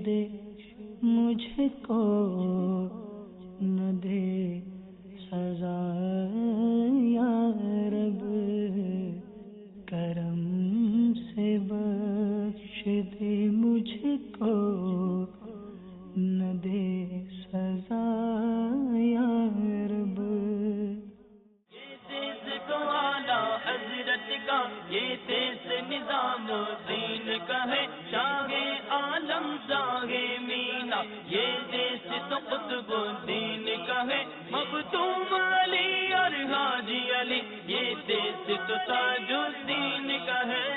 دے مجھ کو، نہ دے سزا یا رب، کرم سے بخش دے مجھ کو، نہ دے سزا یا رب۔ یہ دیس تو اعلیٰ حضرت کا، یہ دیس نظام دین کا ہے، شاہ عالم شاہ مینا، یہ دیس تو قطب الدین کا ہے، مختوم علی اور حاجی علی، یہ دیس تو تاج الدین کا ہے۔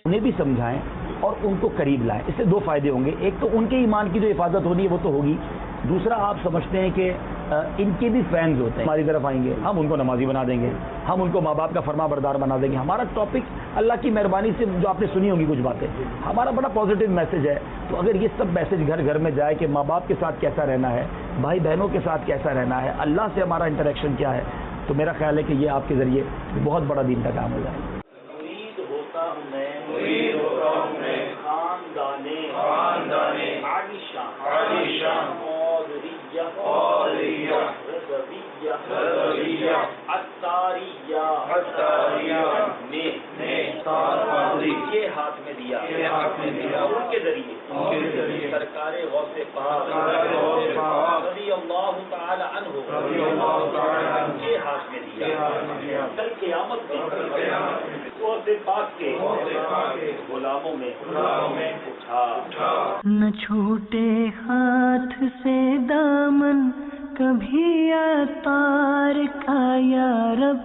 انہیں بھی سمجھائیں اور ان کو قریب لائیں، اس سے دو فائدے ہوں گے۔ ایک تو ان کے ایمان کی جو حفاظت ہونی ہے وہ تو ہوگی، دوسرا آپ سمجھتے ہیں کہ ان کے بھی فینز ہوتے ہیں، ہماری طرف آئیں گے، ہم ان کو نمازی بنا دیں گے، ہم ان کو ماں باپ کا فرما بردار بنا دیں گے۔ ہمارا ٹاپک اللہ کی مہربانی سے جو آپ نے سنی ہوگی کچھ باتیں، ہمارا بڑا پازیٹیو میسج ہے۔ تو اگر یہ سب میسج گھر گھر میں جائے کہ ماں باپ کے ساتھ کیسا رہنا ہے، بھائی بہنوں کے ساتھ کیسا رہنا ہے، اللہ سے ہمارا انٹریکشن کیا ہے، تو میرا خیال ہے کہ یہ آپ کے ذریعے بہت بڑا دین کا کام ہو جائے گا۔ یہ ہاتھ میں دیا ان کے ذریعے سرکار غوث پاک رضی اللہ تعالی عنہ یہ ہاتھ میں دیا، کل قیامت میں غوث پاک کے غلاموں میں اٹھا۔ نہ چھوٹے ہاتھ سے دامن کبھی عطار کا یا رب،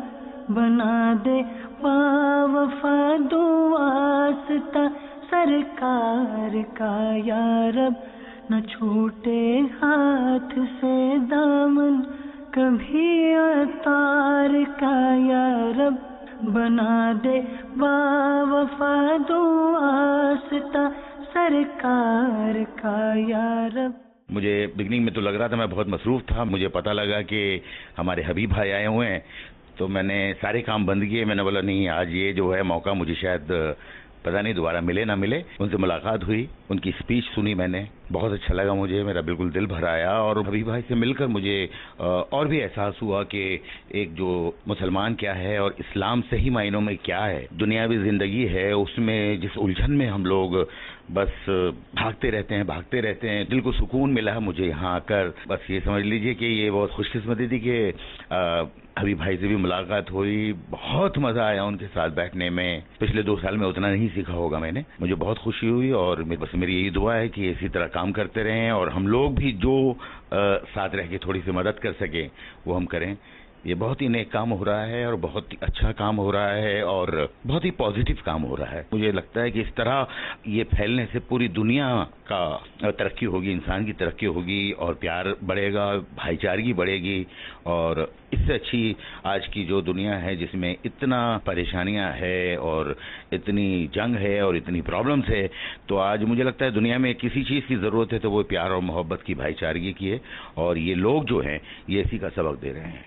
بنا دے باوفا دو واسطہ سرکار کا یا رب، نہ چھوٹے ہاتھ سے دامن کبھی عطار کا یا رب، بنا دے باوفا دو واسطہ سرکار کا یا رب۔ مجھے بگننگ میں تو لگ رہا تھا میں بہت مصروف تھا، مجھے پتہ لگا کہ ہمارے حبیب بھائی آئے ہوئے ہیں، تو میں نے سارے کام بند کیے۔ میں نے بولا نہیں، آج یہ جو ہے موقع مجھے شاید پتہ نہیں دوبارہ ملے نہ ملے۔ ان سے ملاقات ہوئی، ان کی اسپیچ سنی میں نے، بہت اچھا لگا مجھے، میرا بالکل دل بھر آیا، اور حبیب بھائی سے مل کر مجھے اور بھی احساس ہوا کہ ایک جو مسلمان کیا ہے اور اسلام صحیح معنوں میں کیا ہے، دنیاوی زندگی ہے اس میں جس الجھن میں ہم لوگ بس بھاگتے رہتے ہیں، دل کو سکون ملا مجھے یہاں آ کر۔ بس یہ سمجھ لیجئے کہ یہ بہت خوش قسمتی تھی کہ حبیب بھائی سے بھی ملاقات ہوئی، بہت مزہ آیا ان کے ساتھ بیٹھنے میں۔ پچھلے 2 سال میں اتنا نہیں سیکھا ہوگا میں نے، مجھے بہت خوشی ہوئی، اور بس میری یہی دعا ہے کہ اسی طرح کام کرتے رہیں، اور ہم لوگ بھی جو ساتھ رہ کے تھوڑی سی مدد کر سکیں وہ ہم کریں۔ یہ بہت ہی نیک کام ہو رہا ہے، اور بہت ہی اچھا کام ہو رہا ہے، اور بہت ہی پازیٹیو کام ہو رہا ہے۔ مجھے لگتا ہے کہ اس طرح یہ پھیلنے سے پوری دنیا کا ترقی ہوگی، انسان کی ترقی ہوگی، اور پیار بڑھے گا، بھائی چارگی بڑھے گی، اور اس سے اچھی آج کی جو دنیا ہے جس میں اتنا پریشانیاں ہے اور اتنی جنگ ہے اور اتنی پرابلمز ہے، تو آج مجھے لگتا ہے دنیا میں کسی چیز کی ضرورت ہے تو وہ پیار اور محبت کی، بھائی چارگی کی ہے، اور یہ لوگ جو ہیں یہ اسی کا سبق دے رہے ہیں۔